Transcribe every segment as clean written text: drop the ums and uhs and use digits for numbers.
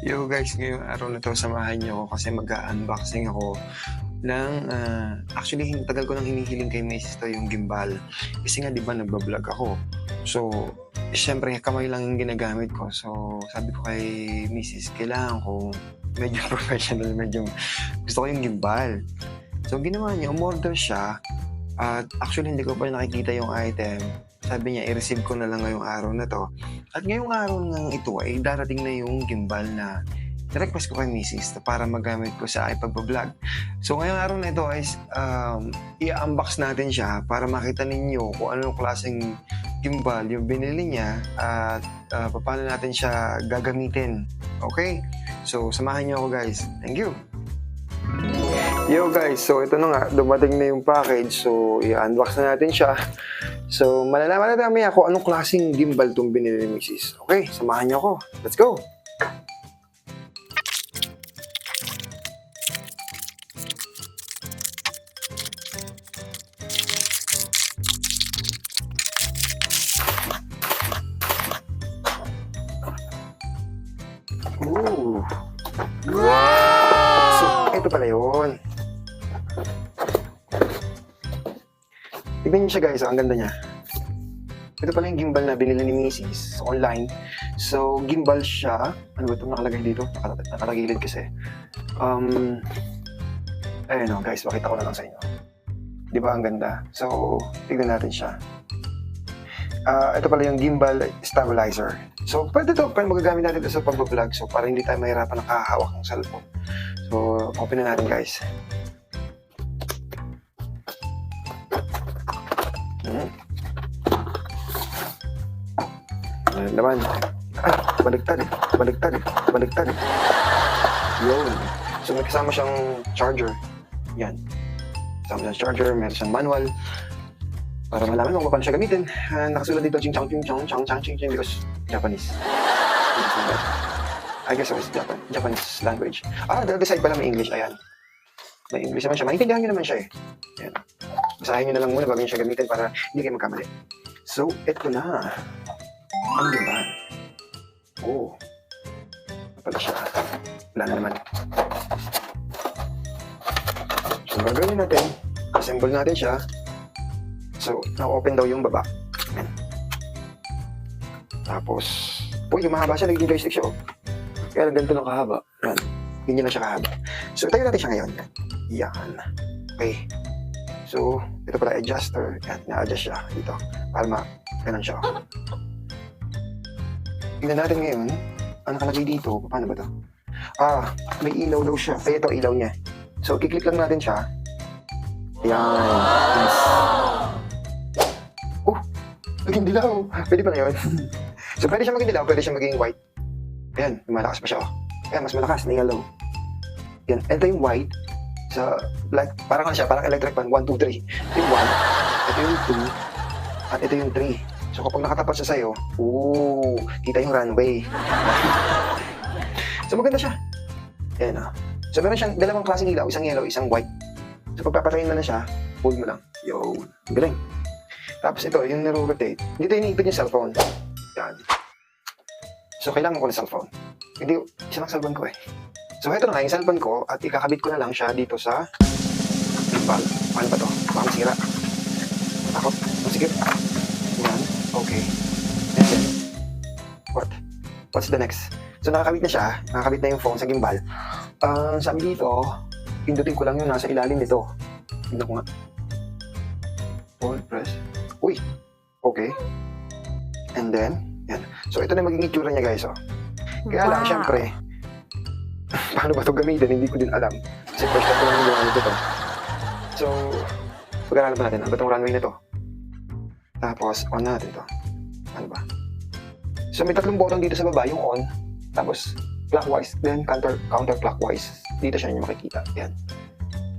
Yo guys, ngayong araw na 'to samahan niyo ako kasi mag-a-unboxing ako ng, actually tagal ko nang hinihiling kay misis 'to yung gimbal. Kasi nga 'di ba nagba-vlog ako. So, siyempre kamay lang yung ginagamit ko. So, sabi ko kay misis kailangan ko medyo professional, medyo gusto ko yung gimbal. So, ginawa niya, umorder siya at actually hindi ko pa nakikita yung item. Sabi niya i-receive ko na lang ngayong araw na 'to. At ngayong araw ngang ito ay darating na yung gimbal na ni-request ko kay misis para magamit ko sa aking pagba-vlog. So ngayong araw na ito ay i-unbox natin siya para makita ninyo kung anong klaseng gimbal yung binili niya at paano natin siya gagamitin. Okay? So samahan niyo ako guys. Thank you! Yo guys, so ito na nga, dumating na yung package. So i-unbox na natin siya. So malalaman natin mamaya kung anong klaseng gimbal itong binili ni misis. Okay, samahan niyo ako. Let's go! Ooh. So, ito pala yun. Tignan niyo siya guys, ang ganda niya. Ito pala yung gimbal na binili ni misis online. So, gimbal siya. Ano ba ito nakalagay dito? Nakalagilid kasi. Ayun o guys, pakita ko na lang sa inyo. Di ba ang ganda? So, tignan natin siya. Ito pala yung gimbal stabilizer. So, pwede magagamit natin ito sa pag-vlog. So, para hindi tayo mahirapan nakahawak ng cellphone. So, open na natin guys. Ayan naman. Ay, baligtad. Yun. So, may kasama siyang charger. Yan. Kasama siyang charger, meron siyang manual. Para malaman mo kung paano siya gamitin. Nakasulat dito, ching chang because Japanese. I guess it was Japanese language. The other side pala may English. Ayan. May English naman siya. Maintindihan nyo naman siya eh. Ayan. Basahin nyo na lang muna bago nyo siya gamitin para hindi kayo magkamali. So, eto na. Ano yun ba? Oh. Napala siya. Wala na naman. So, gagawin natin. Assemble natin siya. So, na-open daw yung baba. Ayan. Tapos, yung mahaba siya, nagiging joystick siya. Kaya lang ganito lang kahaba. Ayan. Hindi na siya kahaba. So, itayo natin siya ngayon. Yan. Okay. So, ito pala adjuster. Yan, na-adjust siya dito. Para ganun siya. Tingnan natin ngayon. Ang nakalagay dito, paano ba ito? May ilaw daw siya. Ito, ilaw niya. So, kiklik lang natin siya. Yan. Yes. Maging dilaw. Pwede pa na yun. So, pwede siya maging dilaw, pwede siya maging white. Ayan, malakas pa siya. Ayan, mas malakas na yellow. Yan, ito yung white. So, like, parang electric fan. 1, 2, 3. Ito yung 1, ito yung 2, at ito yung 3. So, kapag nakatapat siya sa'yo, kita yung runway. So, maganda siya. Ayan o. So, meron siyang dalawang klaseng ilaw. Isang yellow, isang white. So, pag papatayin mo na siya, hold mo lang. Yo, galing. Tapos ito, yung naro-rotate. Dito iniipit yung cellphone. Yan. So, kailangan ko ng cellphone. Hindi, isa lang cellphone ko eh. So, ito na nga yung cellphone ko at ikakabit ko na lang siya dito sa gimbal. Paano ba to? Baka masira. Takot. Masikip. Yan. Okay. And then, what's the next? So, nakakabit na siya. Nakakabit na yung phone sa gimbal. Sabi dito, pindutin ko lang yung nasa ilalim nito. Tignan ko nga. Hold, press. Uy! Okay. And then, yan. So, ito na magiging itsura niya guys. Kaya lang, syempre, paano ba ito gamitin? Hindi ko din alam. Kasi first time ko lang yung gamit ito. So, pag-aralan pa natin. Ano ba itong runway na ito? Tapos, on natin ito. Ano ba? So, may tatlong button dito sa baba. Yung on. Tapos, clockwise. Then, counterclockwise. Dito siya yung makikita. Yan.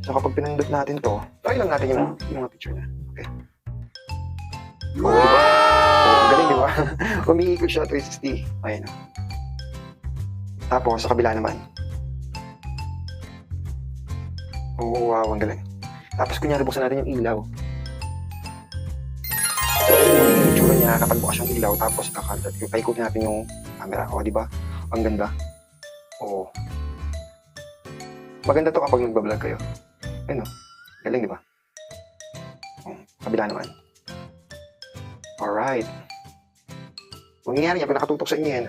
So, kapag pinindot natin to, try lang natin yung mga picture na. Okay. Wow! Galing, di ba? Umiikot siya 360. Ayan. Tapos, sa kabila naman. Wow, ang galing. Tapos, kunyari, buksan natin yung ilaw. So, yung itsura niya kapag bukas yung ilaw, tapos paikutin natin yung camera. O, di ba? Ang ganda. Oo. Maganda to kapag nagbablog kayo. Ayun o. Galing, di ba? Kabila naman. Alright. Kung nangyayari yan, kung nakatutok sa inyo yan,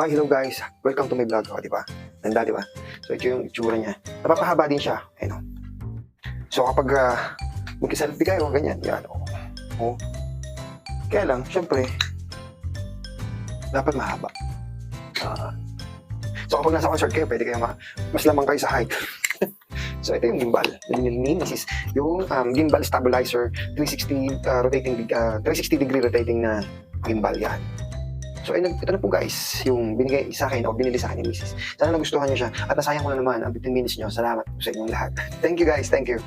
hello guys, welcome to my vlog. O, di ba? Ganda, di ba? So, ito yung itsura niya. Napapahaba din siya. Ayun o. So, kapag mag-selfie kayo, ganyan. Yan, o. Kaya lang, syempre, dapat mahaba. So kapag nasa concert kayo, pwede kayo mas lamang kayo sa height. So ito yung gimbal. This is yung gimbal stabilizer 360 degree rotating na gimbal yan. So ito na po guys, yung binigay sa akin o binili sa akin ni Mrs. Sana nagustuhan niyo siya at nasayang ko na naman ang 15 minutes niyo. Salamat po sa inyong lahat. Thank you guys, thank you.